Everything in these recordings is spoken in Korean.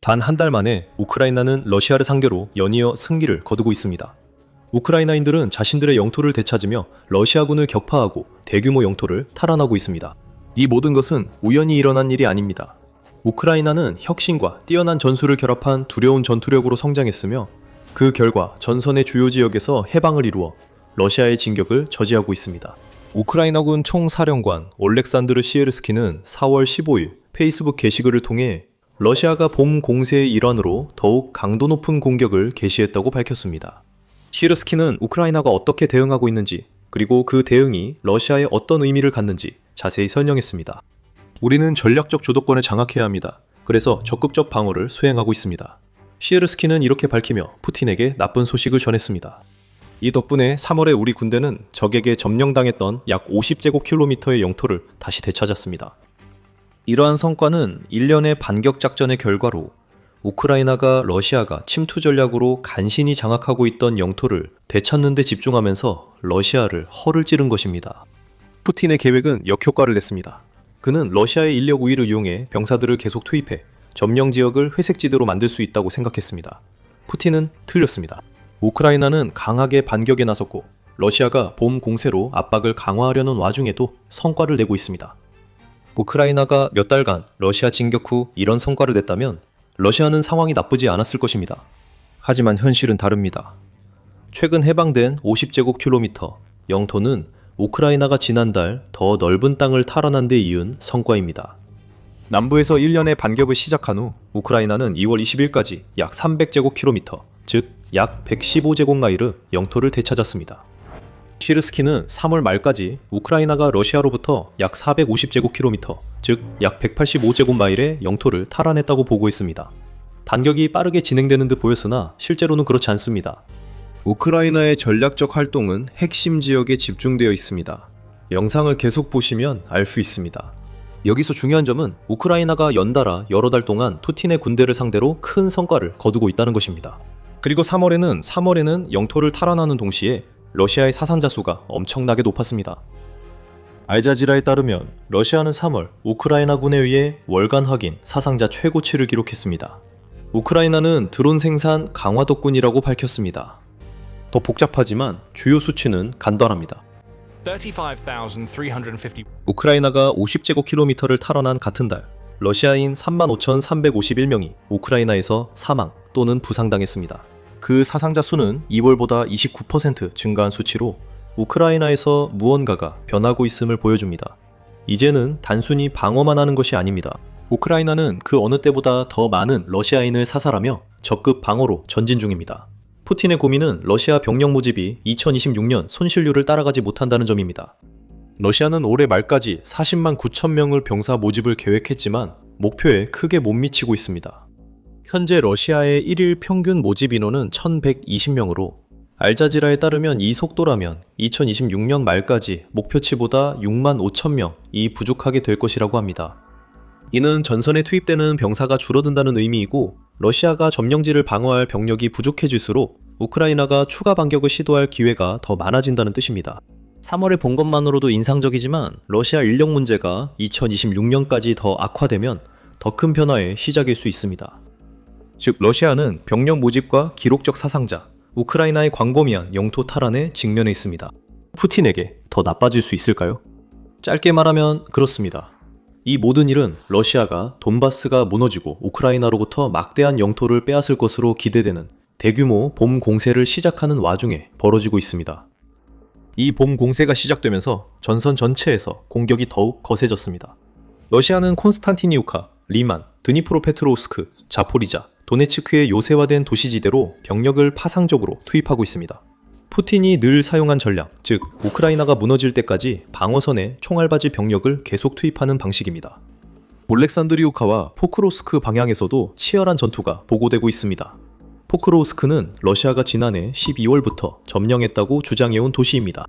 단 한 달 만에 우크라이나는 러시아를 상대로 연이어 승리를 거두고 있습니다. 우크라이나인들은 자신들의 영토를 되찾으며 러시아군을 격파하고 대규모 영토를 탈환하고 있습니다. 이 모든 것은 우연히 일어난 일이 아닙니다. 우크라이나는 혁신과 뛰어난 전술을 결합한 두려운 전투력으로 성장했으며 그 결과 전선의 주요 지역에서 해방을 이루어 러시아의 진격을 저지하고 있습니다. 우크라이나군 총사령관 올렉산드르 시에르스키는 4월 15일 페이스북 게시글을 통해 러시아가 봄 공세의 일환으로 더욱 강도 높은 공격을 개시했다고 밝혔습니다. 시에르스키는 우크라이나가 어떻게 대응하고 있는지, 그리고 그 대응이 러시아에 어떤 의미를 갖는지 자세히 설명했습니다. 우리는 전략적 주도권을 장악해야 합니다. 그래서 적극적 방어를 수행하고 있습니다. 시에르스키는 이렇게 밝히며 푸틴에게 나쁜 소식을 전했습니다. 이 덕분에 3월에 우리 군대는 적에게 점령당했던 약 50제곱킬로미터의 영토를 다시 되찾았습니다. 이러한 성과는 일련의 반격 작전의 결과로 우크라이나가 러시아가 침투 전략으로 간신히 장악하고 있던 영토를 되찾는 데 집중하면서 러시아를 허를 찌른 것입니다. 푸틴의 계획은 역효과를 냈습니다. 그는 러시아의 인력 우위를 이용해 병사들을 계속 투입해 점령 지역을 회색지대로 만들 수 있다고 생각했습니다. 푸틴은 틀렸습니다. 우크라이나는 강하게 반격에 나섰고 러시아가 봄 공세로 압박을 강화하려는 와중에도 성과를 내고 있습니다. 우크라이나가 몇 달간 러시아 진격 후 이런 성과를 냈다면 러시아는 상황이 나쁘지 않았을 것입니다. 하지만 현실은 다릅니다. 최근 해방된 50제곱킬로미터 영토는 우크라이나가 지난달 더 넓은 땅을 탈환한 데 이은 성과입니다. 남부에서 1년의 반격을 시작한 후 우크라이나는 2월 20일까지 약 300제곱킬로미터, 즉 약 115제곱마일의 영토를 되찾았습니다. 시르스키는 3월 말까지 우크라이나가 러시아로부터 약 450제곱킬로미터, 즉 약 185제곱마일의 영토를 탈환했다고 보고했습니다. 반격이 빠르게 진행되는 듯 보였으나 실제로는 그렇지 않습니다. 우크라이나의 전략적 활동은 핵심 지역에 집중되어 있습니다. 영상을 계속 보시면 알 수 있습니다. 여기서 중요한 점은 우크라이나가 연달아 여러 달 동안 푸틴의 군대를 상대로 큰 성과를 거두고 있다는 것입니다. 그리고 3월에는 영토를 탈환하는 동시에 러시아의 사상자 수가 엄청나게 높았습니다. 알자지라에 따르면 러시아는 3월 우크라이나군에 의해 월간 확인 사상자 최고치를 기록했습니다. 우크라이나는 드론 생산 강화덕군이라고 밝혔습니다. 더 복잡하지만 주요 수치는 간단합니다. 35,350. 우크라이나가 50제곱킬로미터를 탈환한 같은 달, 러시아인 35,351명이 우크라이나에서 사망 또는 부상당했습니다. 그 사상자 수는 2월보다 29% 증가한 수치로 우크라이나에서 무언가가 변하고 있음을 보여줍니다. 이제는 단순히 방어만 하는 것이 아닙니다. 우크라이나는 그 어느 때보다 더 많은 러시아인을 사살하며 적극 방어로 전진 중입니다. 푸틴의 고민은 러시아 병력 모집이 2026년 손실률을 따라가지 못한다는 점입니다. 러시아는 올해 말까지 40만 9천 명을 병사 모집을 계획했지만 목표에 크게 못 미치고 있습니다. 현재 러시아의 1일 평균 모집 인원은 1120명으로 알자지라에 따르면 이 속도라면 2026년 말까지 목표치보다 6만 5천 명이 부족하게 될 것이라고 합니다. 이는 전선에 투입되는 병사가 줄어든다는 의미이고 러시아가 점령지를 방어할 병력이 부족해질수록 우크라이나가 추가 반격을 시도할 기회가 더 많아진다는 뜻입니다. 3월에 본 것만으로도 인상적이지만 러시아 인력 문제가 2026년까지 더 악화되면 더 큰 변화의 시작일 수 있습니다. 즉 러시아는 병력 모집과 기록적 사상자, 우크라이나의 광범위한 영토 탈환에 직면해 있습니다. 푸틴에게 더 나빠질 수 있을까요? 짧게 말하면 그렇습니다. 이 모든 일은 러시아가 돈바스가 무너지고 우크라이나로부터 막대한 영토를 빼앗을 것으로 기대되는 대규모 봄 공세를 시작하는 와중에 벌어지고 있습니다. 이 봄 공세가 시작되면서 전선 전체에서 공격이 더욱 거세졌습니다. 러시아는 콘스탄티니우카, 리만, 드니프로페트로우스크, 자포리자, 도네츠크의 요새화된 도시지대로 병력을 파상적으로 투입하고 있습니다. 푸틴이 늘 사용한 전략, 즉 우크라이나가 무너질 때까지 방어선에 총알바지 병력을 계속 투입하는 방식입니다. 올렉산드리우카와 포크로스크 방향에서도 치열한 전투가 보고되고 있습니다. 포크로우스크는 러시아가 지난해 12월부터 점령했다고 주장해온 도시입니다.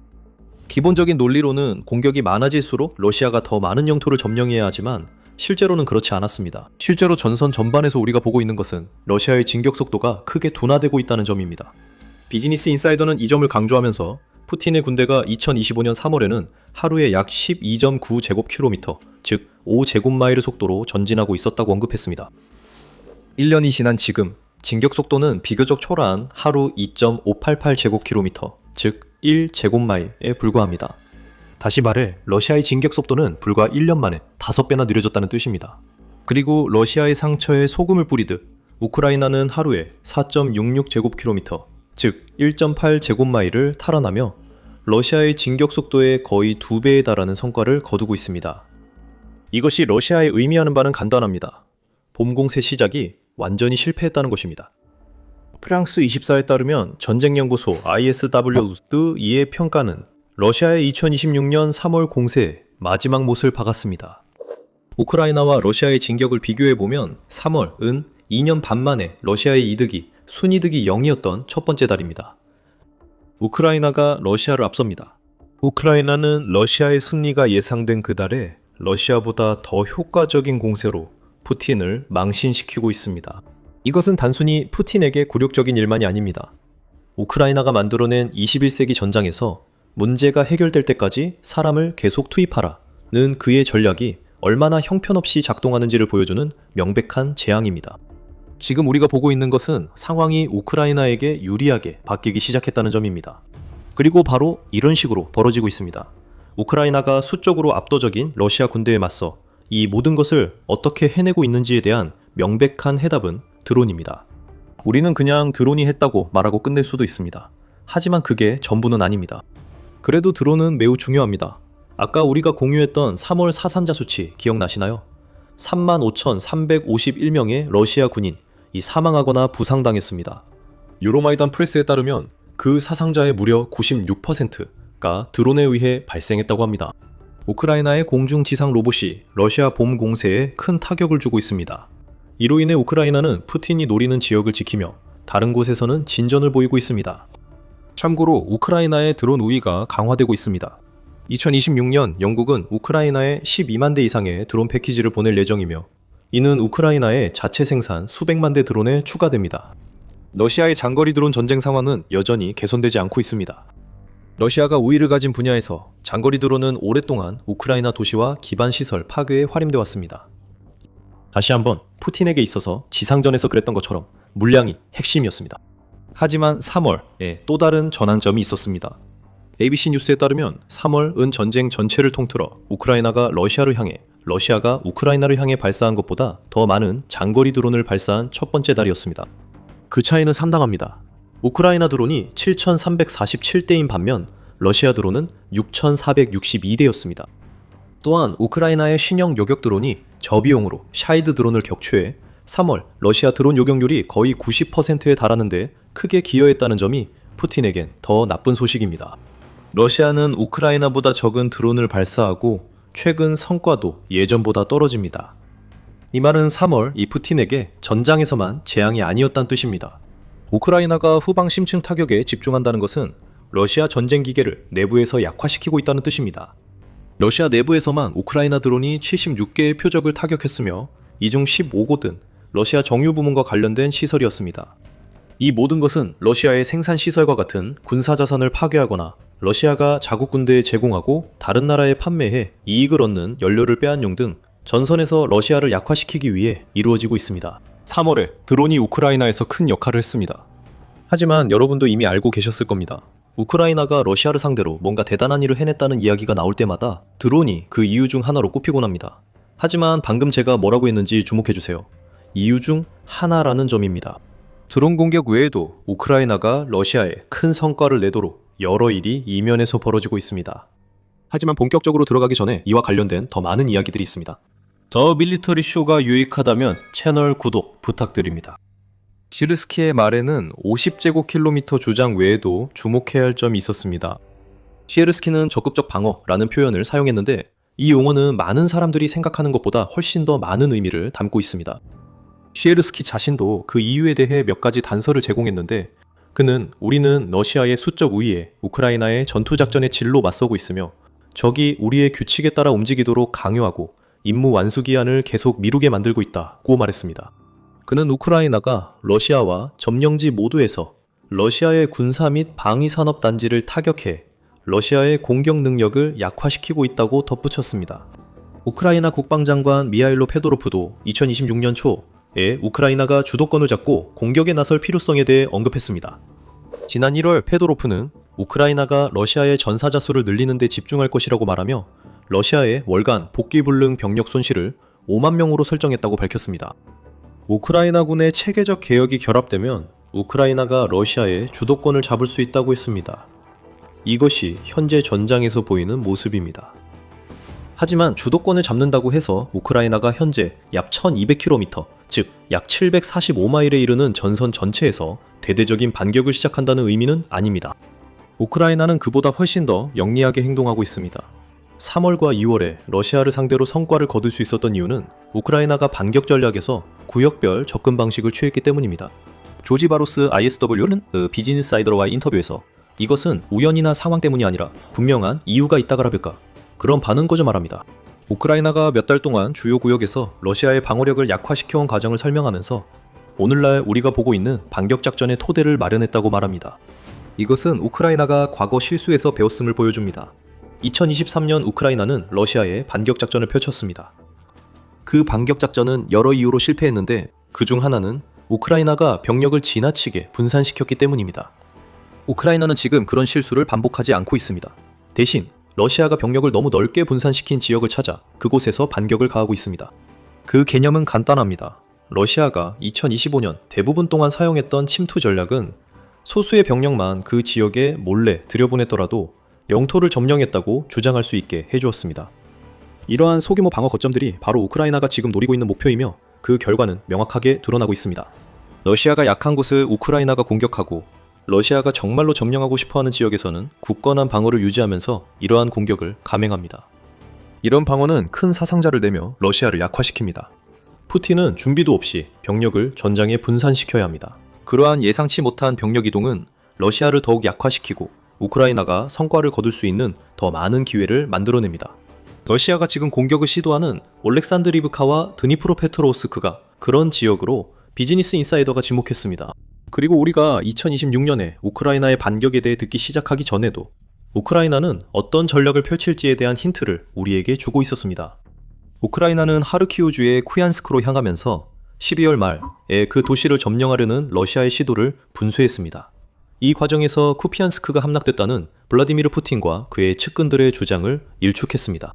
기본적인 논리로는 공격이 많아질수록 러시아가 더 많은 영토를 점령해야 하지만 실제로는 그렇지 않았습니다. 실제로 전선 전반에서 우리가 보고 있는 것은 러시아의 진격 속도가 크게 둔화되고 있다는 점입니다. 비즈니스 인사이더는 이 점을 강조하면서 푸틴의 군대가 2025년 3월에는 하루에 약 12.9제곱킬로미터, 즉 5제곱마일의 속도로 전진하고 있었다고 언급했습니다. 1년이 지난 지금 진격 속도는 비교적 초라한 하루 2.588제곱킬로미터, 즉 1제곱마일에 불과합니다. 다시 말해 러시아의 진격 속도는 불과 1년 만에 5배나 느려졌다는 뜻입니다. 그리고 러시아의 상처에 소금을 뿌리듯 우크라이나는 하루에 4.66제곱킬로미터, 즉 1.8제곱마일을 탈환하며 러시아의 진격 속도의 거의 2배에 달하는 성과를 거두고 있습니다. 이것이 러시아의 의미하는 바는 간단합니다. 봄 공세 시작이 완전히 실패했다는 것입니다. 프랑스 24에 따르면 전쟁연구소 ISW이의 평가는 러시아의 2026년 3월 공세에 마지막 못을 박았습니다. 우크라이나와 러시아의 진격을 비교해보면 3월은 2년 반 만에 러시아의 이득이 순이득이 0이었던 첫 번째 달입니다. 우크라이나가 러시아를 앞섭니다. 우크라이나는 러시아의 승리가 예상된 그 달에 러시아보다 더 효과적인 공세로 푸틴을 망신시키고 있습니다. 이것은 단순히 푸틴에게 굴욕적인 일만이 아닙니다. 우크라이나가 만들어낸 21세기 전장에서 문제가 해결될 때까지 사람을 계속 투입하라는 그의 전략이 얼마나 형편없이 작동하는지를 보여주는 명백한 재앙입니다. 지금 우리가 보고 있는 것은 상황이 우크라이나에게 유리하게 바뀌기 시작했다는 점입니다. 그리고 바로 이런 식으로 벌어지고 있습니다. 우크라이나가 수적으로 압도적인 러시아 군대에 맞서 이 모든 것을 어떻게 해내고 있는지에 대한 명백한 해답은 드론입니다. 우리는 그냥 드론이 했다고 말하고 끝낼 수도 있습니다. 하지만 그게 전부는 아닙니다. 그래도 드론은 매우 중요합니다. 아까 우리가 공유했던 3월 사상자 수치 기억나시나요? 35,351명의 러시아 군인이 사망하거나 부상당했습니다. 유로마이단 프레스에 따르면 그 사상자의 무려 96%가 드론에 의해 발생했다고 합니다. 우크라이나의 공중 지상 로봇이 러시아 봄 공세에 큰 타격을 주고 있습니다. 이로 인해 우크라이나는 푸틴이 노리는 지역을 지키며 다른 곳에서는 진전을 보이고 있습니다. 참고로 우크라이나의 드론 우위가 강화되고 있습니다. 2026년 영국은 우크라이나에 12만 대 이상의 드론 패키지를 보낼 예정이며 이는 우크라이나의 자체 생산 수백만 대 드론에 추가됩니다. 러시아의 장거리 드론 전쟁 상황은 여전히 개선되지 않고 있습니다. 러시아가 우위를 가진 분야에서 장거리 드론은 오랫동안 우크라이나 도시와 기반 시설 파괴에 활용돼 왔습니다. 다시 한번 푸틴에게 있어서 지상전에서 그랬던 것처럼 물량이 핵심이었습니다. 하지만 3월에 또 다른 전환점이 있었습니다. ABC 뉴스에 따르면 3월은 전쟁 전체를 통틀어 우크라이나가 러시아를 향해, 러시아가 우크라이나를 향해 발사한 것보다 더 많은 장거리 드론을 발사한 첫 번째 달이었습니다. 그 차이는 상당합니다. 우크라이나 드론이 7,347대인 반면 러시아 드론은 6,462대였습니다. 또한 우크라이나의 신형 요격 드론이 저비용으로 샤이드 드론을 격추해 3월 러시아 드론 요격률이 거의 90%에 달하는데 크게 기여했다는 점이 푸틴에겐 더 나쁜 소식입니다. 러시아는 우크라이나보다 적은 드론을 발사하고 최근 성과도 예전보다 떨어집니다. 이 말은 3월 이 푸틴에게 전장에서만 재앙이 아니었다는 뜻입니다. 우크라이나가 후방 심층 타격에 집중한다는 것은 러시아 전쟁 기계를 내부에서 약화시키고 있다는 뜻입니다. 러시아 내부에서만 우크라이나 드론이 76개의 표적을 타격했으며 이 중 15곳은 러시아 정유 부문과 관련된 시설이었습니다. 이 모든 것은 러시아의 생산 시설과 같은 군사 자산을 파괴하거나 러시아가 자국 군대에 제공하고 다른 나라에 판매해 이익을 얻는 연료를 빼앗는 등 전선에서 러시아를 약화시키기 위해 이루어지고 있습니다. 3월에 드론이 우크라이나에서 큰 역할을 했습니다. 하지만 여러분도 이미 알고 계셨을 겁니다. 우크라이나가 러시아를 상대로 뭔가 대단한 일을 해냈다는 이야기가 나올 때마다 드론이 그 이유 중 하나로 꼽히곤 합니다. 하지만 방금 제가 뭐라고 했는지 주목해주세요. 이유 중 하나라는 점입니다. 드론 공격 외에도 우크라이나가 러시아에 큰 성과를 내도록 여러 일이 이면에서 벌어지고 있습니다. 하지만 본격적으로 들어가기 전에 이와 관련된 더 많은 이야기들이 있습니다. 더 밀리터리 쇼가 유익하다면 채널 구독 부탁드립니다. 시르스키의 말에는 50제곱킬로미터 주장 외에도 주목해야 할 점이 있었습니다. 시르스키는 적극적 방어라는 표현을 사용했는데 이 용어는 많은 사람들이 생각하는 것보다 훨씬 더 많은 의미를 담고 있습니다. 시에르스키 자신도 그 이유에 대해 몇 가지 단서를 제공했는데 그는 우리는 러시아의 수적 우위에 우크라이나의 전투작전의 질로 맞서고 있으며 적이 우리의 규칙에 따라 움직이도록 강요하고 임무 완수 기한을 계속 미루게 만들고 있다고 말했습니다. 그는 우크라이나가 러시아와 점령지 모두에서 러시아의 군사 및 방위산업 단지를 타격해 러시아의 공격 능력을 약화시키고 있다고 덧붙였습니다. 우크라이나 국방장관 미하일로 페도로프도 2026년 초 우크라이나가 주도권을 잡고 공격에 나설 필요성에 대해 언급했습니다. 지난 1월 페도로프는 우크라이나가 러시아의 전사자 수를 늘리는 데 집중할 것이라고 말하며 러시아의 월간 복귀불능 병력 손실을 5만 명으로 설정했다고 밝혔습니다. 우크라이나군의 체계적 개혁이 결합되면 우크라이나가 러시아의 주도권을 잡을 수 있다고 했습니다. 이것이 현재 전장에서 보이는 모습입니다. 하지만 주도권을 잡는다고 해서 우크라이나가 현재 약 1200km, 즉 약 745마일에 이르는 전선 전체에서 대대적인 반격을 시작한다는 의미는 아닙니다. 우크라이나는 그보다 훨씬 더 영리하게 행동하고 있습니다. 3월과 2월에 러시아를 상대로 성과를 거둘 수 있었던 이유는 우크라이나가 반격 전략에서 구역별 접근 방식을 취했기 때문입니다. 조지 바로스 ISW는 비즈니스 사이더와의 인터뷰에서 이것은 우연이나 상황 때문이 아니라 분명한 이유가 있다가라볼까 그런 반응 거저 말합니다. 우크라이나가 몇 달 동안 주요 구역에서 러시아의 방어력을 약화시켜온 과정을 설명하면서 오늘날 우리가 보고 있는 반격 작전의 토대를 마련했다고 말합니다. 이것은 우크라이나가 과거 실수에서 배웠음을 보여줍니다. 2023년 우크라이나는 러시아에 반격 작전을 펼쳤습니다. 그 반격 작전은 여러 이유로 실패했는데 그 중 하나는 우크라이나가 병력을 지나치게 분산시켰기 때문입니다. 우크라이나는 지금 그런 실수를 반복하지 않고 있습니다. 대신 러시아가 병력을 너무 넓게 분산시킨 지역을 찾아 그곳에서 반격을 가하고 있습니다. 그 개념은 간단합니다. 러시아가 2025년 대부분 동안 사용했던 침투 전략은 소수의 병력만 그 지역에 몰래 들여보냈더라도 영토를 점령했다고 주장할 수 있게 해주었습니다. 이러한 소규모 방어 거점들이 바로 우크라이나가 지금 노리고 있는 목표이며 그 결과는 명확하게 드러나고 있습니다. 러시아가 약한 곳을 우크라이나가 공격하고 러시아가 정말로 점령하고 싶어하는 지역에서는 굳건한 방어를 유지하면서 이러한 공격을 감행합니다. 이런 방어는 큰 사상자를 내며 러시아를 약화시킵니다. 푸틴은 준비도 없이 병력을 전장에 분산시켜야 합니다. 그러한 예상치 못한 병력 이동은 러시아를 더욱 약화시키고 우크라이나가 성과를 거둘 수 있는 더 많은 기회를 만들어냅니다. 러시아가 지금 공격을 시도하는 올렉산드리브카와 드니프로페트로우스크가 그런 지역으로 비즈니스 인사이더가 지목했습니다. 그리고 우리가 2026년에 우크라이나의 반격에 대해 듣기 시작하기 전에도 우크라이나는 어떤 전략을 펼칠지에 대한 힌트를 우리에게 주고 있었습니다. 우크라이나는 하르키우주의 쿠얀스크로 향하면서 12월 말에 그 도시를 점령하려는 러시아의 시도를 분쇄했습니다. 이 과정에서 쿠피안스크가 함락됐다는 블라디미르 푸틴과 그의 측근들의 주장을 일축했습니다.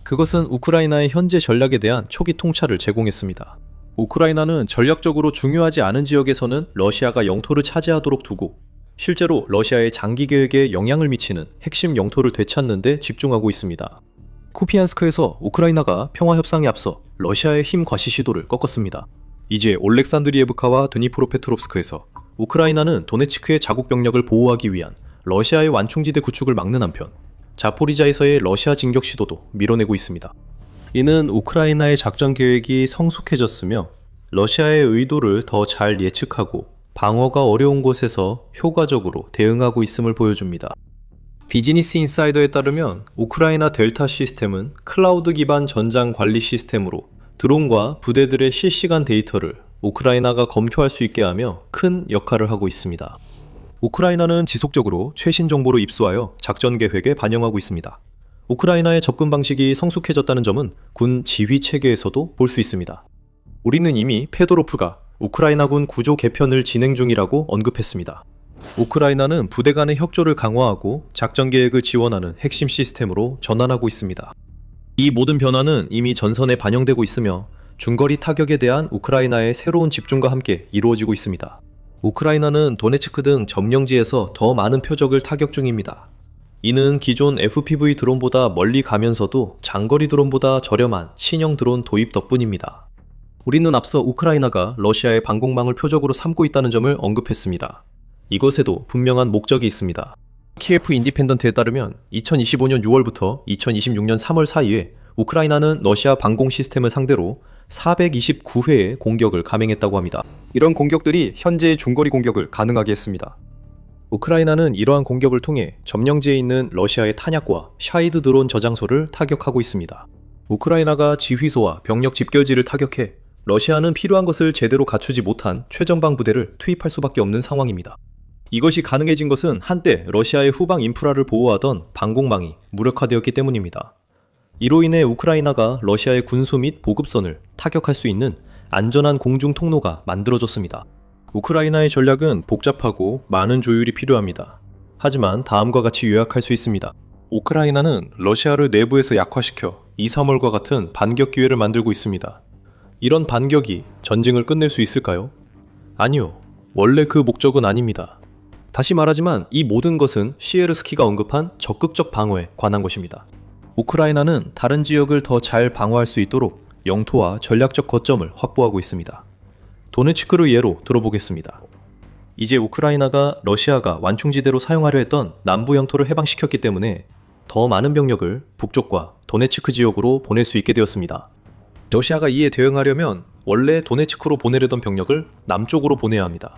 그것은 우크라이나의 현재 전략에 대한 초기 통찰을 제공했습니다. 우크라이나는 전략적으로 중요하지 않은 지역에서는 러시아가 영토를 차지하도록 두고 실제로 러시아의 장기 계획에 영향을 미치는 핵심 영토를 되찾는 데 집중하고 있습니다. 쿠피안스크에서 우크라이나가 평화협상에 앞서 러시아의 힘 과시 시도를 꺾었습니다. 이제 올렉산드리에브카와 드니프로페트롭스크에서 우크라이나는 도네츠크의 자국 병력을 보호하기 위한 러시아의 완충지대 구축을 막는 한편 자포리자에서의 러시아 진격 시도도 밀어내고 있습니다. 이는 우크라이나의 작전 계획이 성숙해졌으며 러시아의 의도를 더 잘 예측하고 방어가 어려운 곳에서 효과적으로 대응하고 있음을 보여줍니다. 비즈니스 인사이더에 따르면 우크라이나 델타 시스템은 클라우드 기반 전장 관리 시스템으로 드론과 부대들의 실시간 데이터를 우크라이나가 검토할 수 있게 하며 큰 역할을 하고 있습니다. 우크라이나는 지속적으로 최신 정보를 입수하여 작전 계획에 반영하고 있습니다. 우크라이나의 접근 방식이 성숙해졌다는 점은 군 지휘 체계에서도 볼 수 있습니다. 우리는 이미 페도로프가 우크라이나군 구조 개편을 진행 중이라고 언급했습니다. 우크라이나는 부대 간의 협조를 강화하고 작전 계획을 지원하는 핵심 시스템으로 전환하고 있습니다. 이 모든 변화는 이미 전선에 반영되고 있으며 중거리 타격에 대한 우크라이나의 새로운 집중과 함께 이루어지고 있습니다. 우크라이나는 도네츠크 등 점령지에서 더 많은 표적을 타격 중입니다. 이는 기존 FPV 드론보다 멀리 가면서도 장거리 드론보다 저렴한 신형 드론 도입 덕분입니다. 우리는 앞서 우크라이나가 러시아의 방공망을 표적으로 삼고 있다는 점을 언급했습니다. 이것에도 분명한 목적이 있습니다. 키예프 인디펜던트에 따르면 2025년 6월부터 2026년 3월 사이에 우크라이나는 러시아 방공 시스템을 상대로 429회의 공격을 감행했다고 합니다. 이런 공격들이 현재의 중거리 공격을 가능하게 했습니다. 우크라이나는 이러한 공격을 통해 점령지에 있는 러시아의 탄약과 샤이드 드론 저장소를 타격하고 있습니다. 우크라이나가 지휘소와 병력 집결지를 타격해 러시아는 필요한 것을 제대로 갖추지 못한 최전방 부대를 투입할 수밖에 없는 상황입니다. 이것이 가능해진 것은 한때 러시아의 후방 인프라를 보호하던 방공망이 무력화되었기 때문입니다. 이로 인해 우크라이나가 러시아의 군수 및 보급선을 타격할 수 있는 안전한 공중 통로가 만들어졌습니다. 우크라이나의 전략은 복잡하고 많은 조율이 필요합니다. 하지만 다음과 같이 요약할 수 있습니다. 우크라이나는 러시아를 내부에서 약화시켜 이사몰과 같은 반격 기회를 만들고 있습니다. 이런 반격이 전쟁을 끝낼 수 있을까요? 아니요. 원래 그 목적은 아닙니다. 다시 말하지만 이 모든 것은 시에르스키가 언급한 적극적 방어에 관한 것입니다. 우크라이나는 다른 지역을 더 잘 방어할 수 있도록 영토와 전략적 거점을 확보하고 있습니다. 도네츠크를 예로 들어보겠습니다. 이제 우크라이나가 러시아가 완충지대로 사용하려 했던 남부 영토를 해방시켰기 때문에 더 많은 병력을 북쪽과 도네츠크 지역으로 보낼 수 있게 되었습니다. 러시아가 이에 대응하려면 원래 도네츠크로 보내려던 병력을 남쪽으로 보내야 합니다.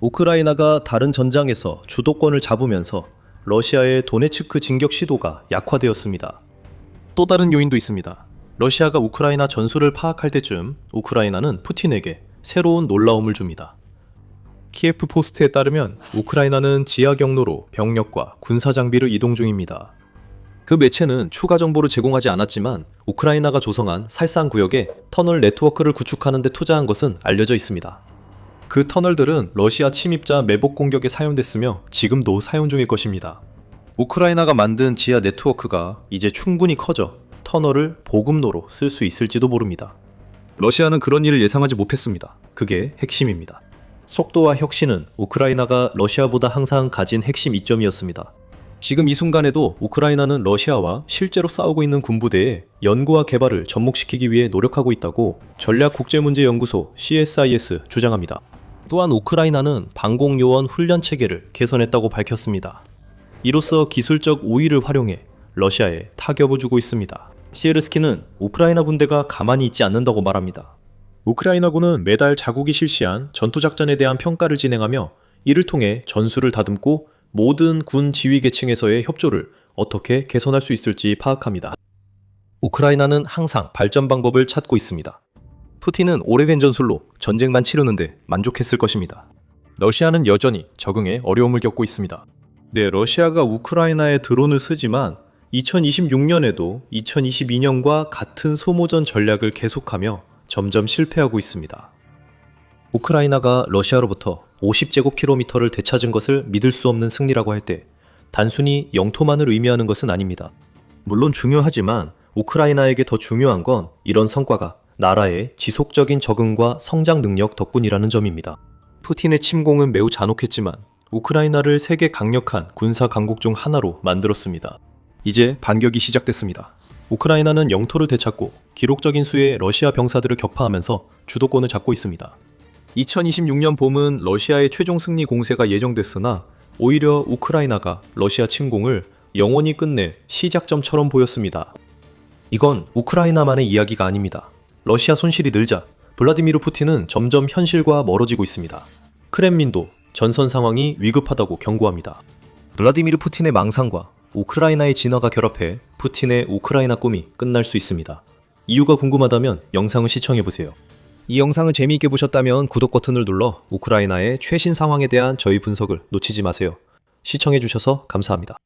우크라이나가 다른 전장에서 주도권을 잡으면서 러시아의 도네츠크 진격 시도가 약화되었습니다. 또 다른 요인도 있습니다. 러시아가 우크라이나 전술을 파악할 때쯤 우크라이나는 푸틴에게 새로운 놀라움을 줍니다. 키예프 포스트에 따르면 우크라이나는 지하 경로로 병력과 군사 장비를 이동 중입니다. 그 매체는 추가 정보를 제공하지 않았지만 우크라이나가 조성한 살상 구역에 터널 네트워크를 구축하는 데 투자한 것은 알려져 있습니다. 그 터널들은 러시아 침입자 매복 공격에 사용됐으며 지금도 사용 중일 것입니다. 우크라이나가 만든 지하 네트워크가 이제 충분히 커져 터널을 보급로로 쓸 수 있을지도 모릅니다. 러시아는 그런 일을 예상하지 못했습니다. 그게 핵심입니다. 속도와 혁신은 우크라이나가 러시아보다 항상 가진 핵심 이점이었습니다. 지금 이 순간에도 우크라이나는 러시아와 실제로 싸우고 있는 군부대에 연구와 개발을 접목시키기 위해 노력하고 있다고 전략국제문제연구소 CSIS 주장합니다. 또한 우크라이나는 방공요원 훈련 체계를 개선했다고 밝혔습니다. 이로써 기술적 우위를 활용해 러시아에 타격을 주고 있습니다. 시에르스키는 우크라이나 군대가 가만히 있지 않는다고 말합니다. 우크라이나군은 매달 자국이 실시한 전투작전에 대한 평가를 진행하며 이를 통해 전술을 다듬고 모든 군 지휘 계층에서의 협조를 어떻게 개선할 수 있을지 파악합니다. 우크라이나는 항상 발전 방법을 찾고 있습니다. 푸틴은 오래된 전술로 전쟁만 치르는데 만족했을 것입니다. 러시아는 여전히 적응에 어려움을 겪고 있습니다. 네, 러시아가 우크라이나에 드론을 쓰지만 2026년에도 2022년과 같은 소모전 전략을 계속하며 점점 실패하고 있습니다. 우크라이나가 러시아로부터 50제곱킬로미터를 되찾은 것을 믿을 수 없는 승리라고 할 때 단순히 영토만을 의미하는 것은 아닙니다. 물론 중요하지만 우크라이나에게 더 중요한 건 이런 성과가 나라의 지속적인 적응과 성장 능력 덕분이라는 점입니다. 푸틴의 침공은 매우 잔혹했지만 우크라이나를 세계 강력한 군사 강국 중 하나로 만들었습니다. 이제 반격이 시작됐습니다. 우크라이나는 영토를 되찾고 기록적인 수의 러시아 병사들을 격파하면서 주도권을 잡고 있습니다. 2026년 봄은 러시아의 최종 승리 공세가 예정됐으나 오히려 우크라이나가 러시아 침공을 영원히 끝낼 시작점처럼 보였습니다. 이건 우크라이나만의 이야기가 아닙니다. 러시아 손실이 늘자 블라디미르 푸틴은 점점 현실과 멀어지고 있습니다. 크렘린도 전선 상황이 위급하다고 경고합니다. 블라디미르 푸틴의 망상과 우크라이나의 진화가 결합해 푸틴의 우크라이나 꿈이 끝날 수 있습니다. 이유가 궁금하다면 영상을 시청해보세요. 이 영상을 재미있게 보셨다면 구독 버튼을 눌러 우크라이나의 최신 상황에 대한 저희 분석을 놓치지 마세요. 시청해주셔서 감사합니다.